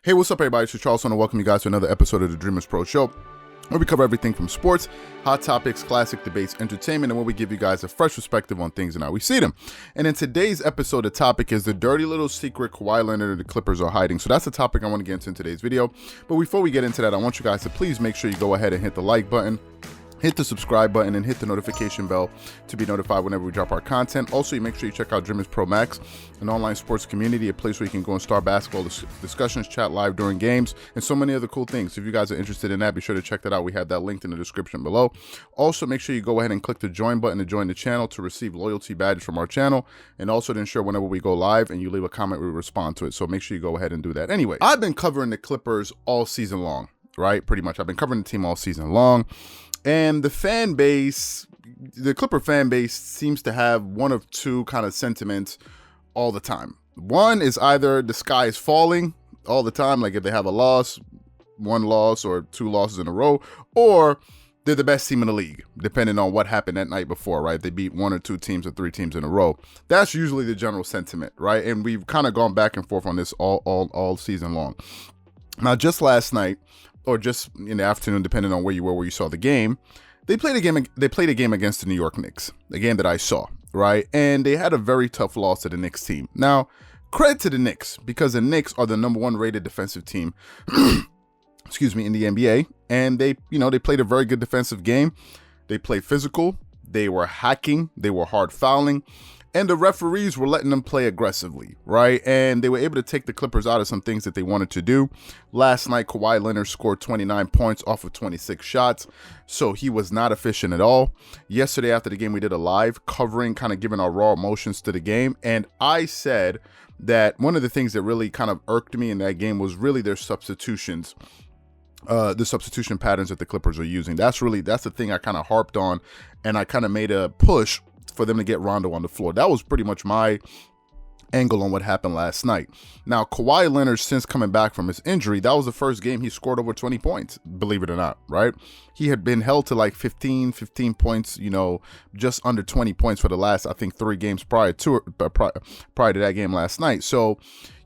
Hey, what's up, everybody? It's Charles, and welcome you guys to another episode of the Dreamerspro Show, where we cover everything from sports, hot topics, classic debates, entertainment, and where we give you guys a fresh perspective on things and how we see them. And in today's episode, the topic is the dirty little secret Kawhi Leonard and the Clippers are hiding. So that's the topic I want to get into in today's video. But before we get into that, I want you guys to please make sure you go ahead and hit the like button, hit the subscribe button, and hit the notification bell to be notified whenever we drop our content. Also, you make sure you check out Dreamerspro Max, an online sports community, a place where you can go and start basketball discussions, chat live during games, and so many other cool things. If you guys are interested in that, be sure to check that out. We have that linked in the description below. Also, make sure you go ahead and click the join button to join the channel to receive loyalty badges from our channel, and also to ensure whenever we go live and you leave a comment, we respond to it. So make sure you go ahead and do that. Anyway, I've been covering the Clippers all season long, right? Pretty much. I've been covering the team all season long. And the fan base, the Clipper fan base seems to have one of two kind of sentiments all the time. One is either the sky is falling all the time, like if they have a loss, one loss or two losses in a row, or they're the best team in the league, depending on what happened that night before, right? They beat one or two teams or three teams in a row. That's usually the general sentiment, right? And we've kind of gone back and forth on this all season long. Now, just last night, or just in the afternoon, depending on where you were, where you saw the game, they played a game against the New York Knicks, a game that I saw, right? And they had a very tough loss to the Knicks team. Now, credit to the Knicks, because the Knicks are the #1 rated defensive team, excuse me, in the NBA. And they played a very good defensive game. They played physical. They were hacking. They were hard fouling. And the referees were letting them play aggressively, right? And they were able to take the Clippers out of some things that they wanted to do. Last night, Kawhi Leonard scored 29 points off of 26 shots, so he was not efficient at all. Yesterday, after the game, we did a live covering, kind of giving our raw emotions to the game. And I said that one of the things that really kind of irked me in that game was really their substitutions. The substitution patterns that the Clippers are using. That's the thing I kind of harped on, and I kind of made a push for them to get Rondo on the floor. That was pretty much my angle on what happened last night. Now, Kawhi Leonard, since coming back from his injury, that was the first game he scored over 20 points, believe it or not, right? He had been held to like 15 points, just under 20 points for the last, I think, 3 games prior to that game last night. So,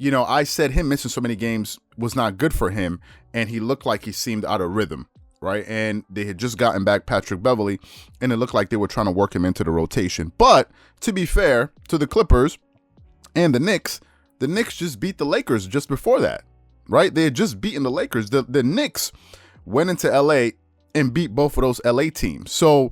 I said him missing so many games was not good for him, and he looked like he seemed out of rhythm, right? And they had just gotten back Patrick Beverley, and it looked like they were trying to work him into the rotation. But to be fair to the Clippers and the Knicks just beat the Lakers just before that, right? They had just beaten the Lakers. The Knicks went into LA and beat both of those LA teams. So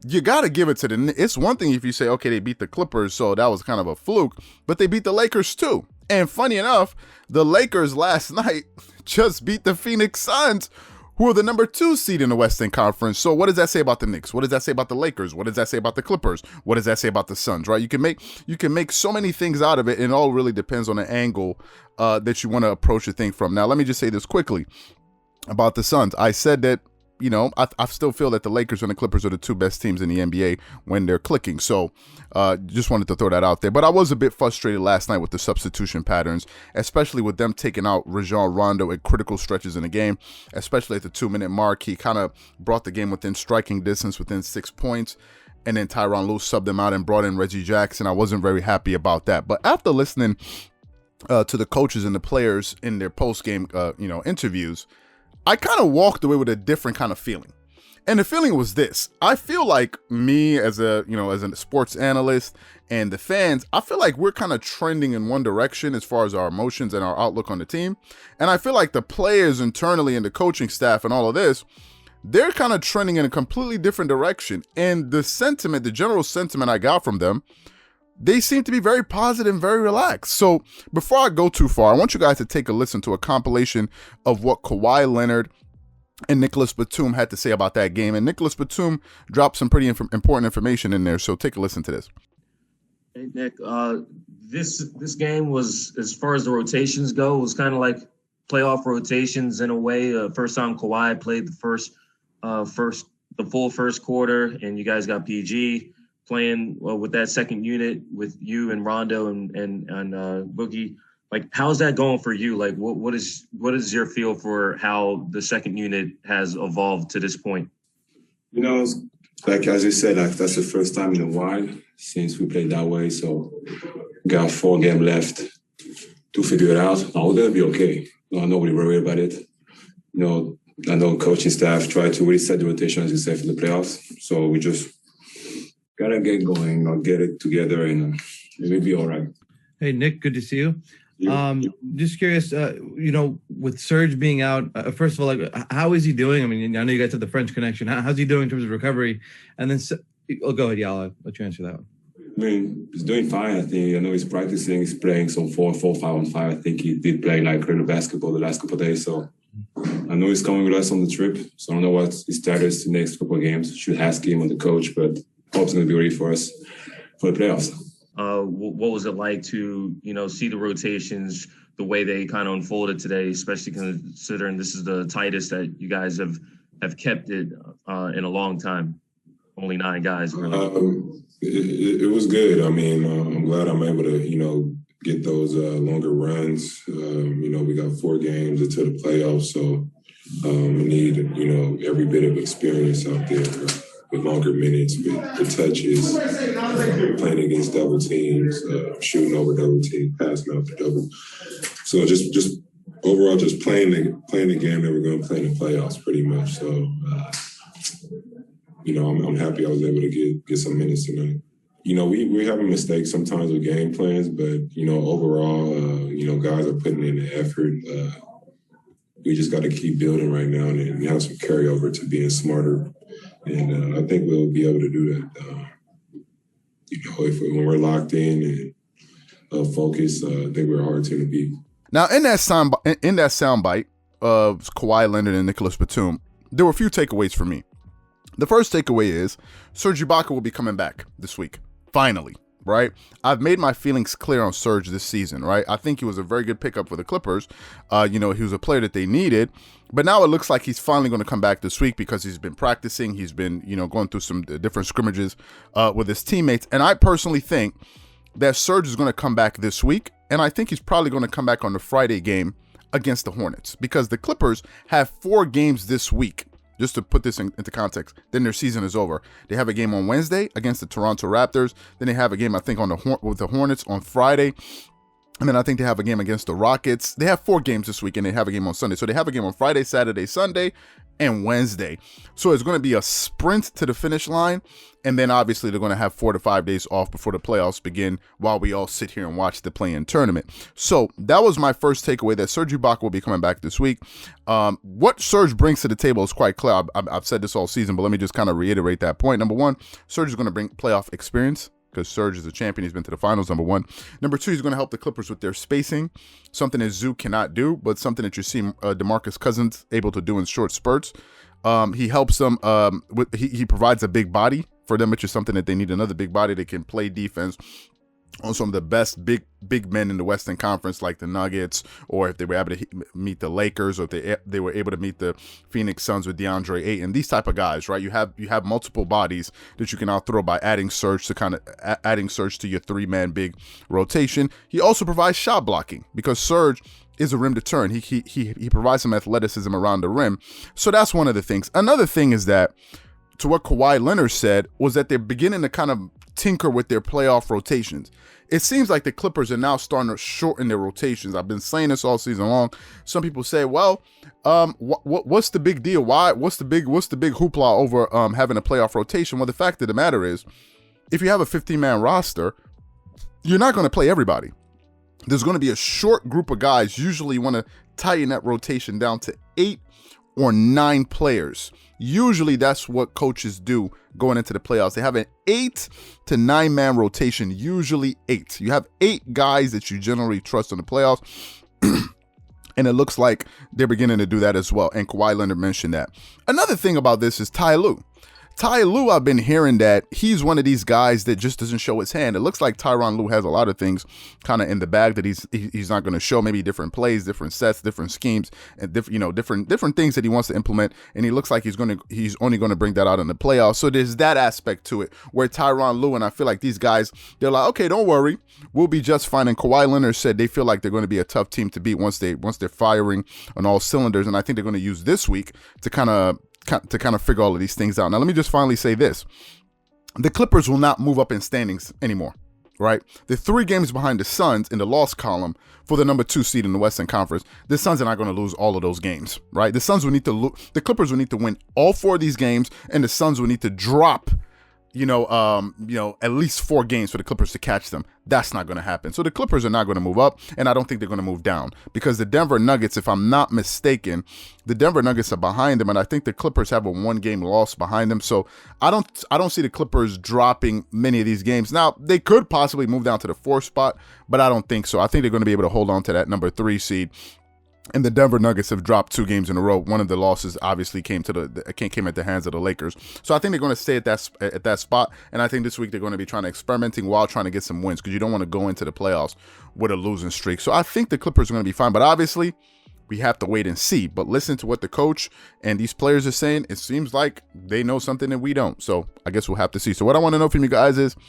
you got to give it to the Knicks. It's one thing if you say, okay, they beat the Clippers, so that was kind of a fluke, but they beat the Lakers too. And funny enough, the Lakers last night just beat the Phoenix Suns, who are the #2 seed in the Western Conference. So what does that say about the Knicks? What does that say about the Lakers? What does that say about the Clippers? What does that say about the Suns, right? You can make so many things out of it, and it all really depends on the angle that you want to approach the thing from. Now, let me just say this quickly about the Suns. I said that, I still feel that the Lakers and the Clippers are the 2 best teams in the NBA when they're clicking. So just wanted to throw that out there. But I was a bit frustrated last night with the substitution patterns, especially with them taking out Rajon Rondo at critical stretches in the game, especially at the 2-minute mark. He kind of brought the game within striking distance, within 6 points. And then Tyronn Lue subbed him out and brought in Reggie Jackson. I wasn't very happy about that. But after listening to the coaches and the players in their post-game interviews, I kind of walked away with a different kind of feeling. And the feeling was this. I feel like me as a sports analyst and the fans, I feel like we're kind of trending in one direction as far as our emotions and our outlook on the team. And I feel like the players internally and the coaching staff and all of this, they're kind of trending in a completely different direction. And the general sentiment I got from them, they seem to be very positive and very relaxed. So before I go too far, I want you guys to take a listen to a compilation of what Kawhi Leonard and Nicholas Batum had to say about that game. And Nicholas Batum dropped some pretty important information in there. So take a listen to this. Hey, Nick, this game was, as far as the rotations go, was kind of like playoff rotations in a way. First time Kawhi played the full first quarter, and you guys got PG playing with that second unit with you and Rondo and Boogie. Like, how's that going for you? Like, what is your feel for how the second unit has evolved to this point? Like, as you said, like, that's the first time in a while since we played that way. So we got 4 games left to figure it out. Now we're going to be okay. nobody worried about it. I know coaching staff try to really set the rotation, as you say, for the playoffs. So we just gotta get going, get it together, and it will be all right. Hey, Nick, good to see you. Just curious, with Serge being out, first of all, how is he doing? I mean, I know you guys have the French connection. How's he doing in terms of recovery? And then, go ahead, I'll let you answer that one. I mean, he's doing fine. I know he's practicing. He's playing some 4-5-on-5. I think he did play like regular basketball the last couple of days. So I know he's coming with us on the trip. So I don't know what his status the next couple of games. Should ask him on the coach, but hope he's going to be ready for us for the playoffs. What was it like to, see the rotations, the way they kind of unfolded today, especially considering this is the tightest that you guys have kept it in a long time? Only 9 guys, really. It was good. I mean, I'm glad I'm able to, get those longer runs. We got 4 games into the playoffs, so we need, every bit of experience out there with longer minutes, with touches, playing against double teams, shooting over double teams, passing out the double. So just overall, just playing the game that we're going to play in the playoffs, pretty much. So. I'm happy I was able to get some minutes tonight. We're having mistakes sometimes with game plans, but, overall, guys are putting in the effort. We just got to keep building right now and have some carryover to being smarter. And I think we'll be able to do that. When we're locked in and focused, I think we're a hard team to beat. Now, in that soundbite of Kawhi Leonard and Nicholas Batum, there were a few takeaways for me. The first takeaway is Serge Ibaka will be coming back this week. Finally, right? I've made my feelings clear on Serge this season, right? I think he was a very good pickup for the Clippers. He was a player that they needed. But now it looks like he's finally going to come back this week because he's been practicing. He's been, going through some different scrimmages with his teammates. And I personally think that Serge is going to come back this week. And I think he's probably going to come back on the Friday game against the Hornets because the Clippers have 4 games this week. Just to put this into context, then their season is over. They have a game on Wednesday against the Toronto Raptors. Then they have a game, I think, with the Hornets on Friday. And then I think they have a game against the Rockets. They have 4 games this week, and they have a game on Sunday. So they have a game on Friday, Saturday, Sunday, and Wednesday. So it's going to be a sprint to the finish line. And then obviously they're going to have 4 to 5 days off before the playoffs begin while we all sit here and watch the play-in tournament. So that was my first takeaway, that Serge Ibaka will be coming back this week. What Serge brings to the table is quite clear. I've said this all season, but let me just kind of reiterate that point. Number 1, Serge is going to bring playoff experience because Serge is a champion. He's been to the finals, number 1. Number 2, he's going to help the Clippers with their spacing, something that Zoo cannot do, but something that you see DeMarcus Cousins able to do in short spurts. He helps them. He provides a big body for them, which is something that they need, another big body that can play defense on some of the best big men in the Western Conference, like the Nuggets, or if they were able to meet the Lakers, or if they were able to meet the Phoenix Suns with DeAndre Ayton, these type of guys, right? You have multiple bodies that you can out throw by adding Serge to your 3-man big rotation. He also provides shot blocking because Serge is a rim to turn. He provides some athleticism around the rim. So that's one of the things. Another thing is that, to what Kawhi Leonard said, was that they're beginning to kind of tinker with their playoff rotations. It seems like the Clippers are now starting to shorten their rotations. I've been saying this all season long. Some people say, well, what's the big deal? What's the big hoopla over having a playoff rotation? Well, the fact of the matter is, if you have a 15-man roster, you're not going to play everybody. There's going to be a short group of guys. Usually you want to tighten that rotation down to 8 or 9 players. Usually that's what coaches do going into the playoffs. They have an 8 to 9 man rotation, usually 8. You have 8 guys that you generally trust in the playoffs. And it looks like they're beginning to do that as well. And Kawhi Leonard mentioned that. Another thing about this is Ty Lue. Ty Lue, I've been hearing that he's one of these guys that just doesn't show his hand. It looks like Tyronn Lue has a lot of things kind of in the bag that he's not going to show. Maybe different plays, different sets, different schemes, and different things that he wants to implement. And he looks like he's only going to bring that out in the playoffs. So there's that aspect to it where Tyronn Lue, and I feel like these guys, they're like, okay, don't worry, we'll be just fine. And Kawhi Leonard said they feel like they're going to be a tough team to beat once they're firing on all cylinders. And I think they're going to use this week to kind of figure all of these things out. Now, let me just finally say this. The Clippers will not move up in standings anymore. right? They're 3 games behind the Suns in the loss column for the number 2 seed in the Western Conference. The Suns are not going to lose all of those games, right? The Suns will need to the Clippers will need to win all 4 of these games, and the Suns will need to drop, at least 4 games for the Clippers to catch them. That's not going to happen. So the Clippers are not going to move up, and I don't think they're going to move down, because the Denver Nuggets, if I'm not mistaken, the Denver Nuggets are behind them, and I think the Clippers have a 1-game loss behind them. So I don't see the Clippers dropping many of these games. Now, they could possibly move down to the 4th spot, but I don't think so. I think they're going to be able to hold on to that number 3 seed. And the Denver Nuggets have dropped 2 games in a row. One of the losses obviously came at the hands of the Lakers. So I think they're going to stay at that spot. And I think this week they're going to be experimenting while trying to get some wins, because you don't want to go into the playoffs with a losing streak. So I think the Clippers are going to be fine. But obviously, we have to wait and see. But listen to what the coach and these players are saying. It seems like they know something that we don't. So I guess we'll have to see. So what I want to know from you guys is, do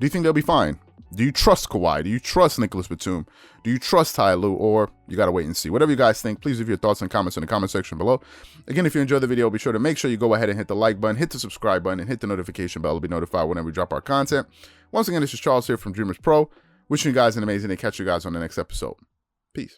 you think they'll be fine? Do you trust Kawhi? Do you trust Nicholas Batum? Do you trust Ty Lue? Or you got to wait and see? Whatever you guys think, please leave your thoughts and comments in the comment section below. Again, if you enjoyed the video, be sure to make sure you go ahead and hit the like button, hit the subscribe button, and hit the notification bell to be notified whenever we drop our content. Once again, this is Charles here from Dreamers Pro. Wishing you guys an amazing day. Catch you guys on the next episode. Peace.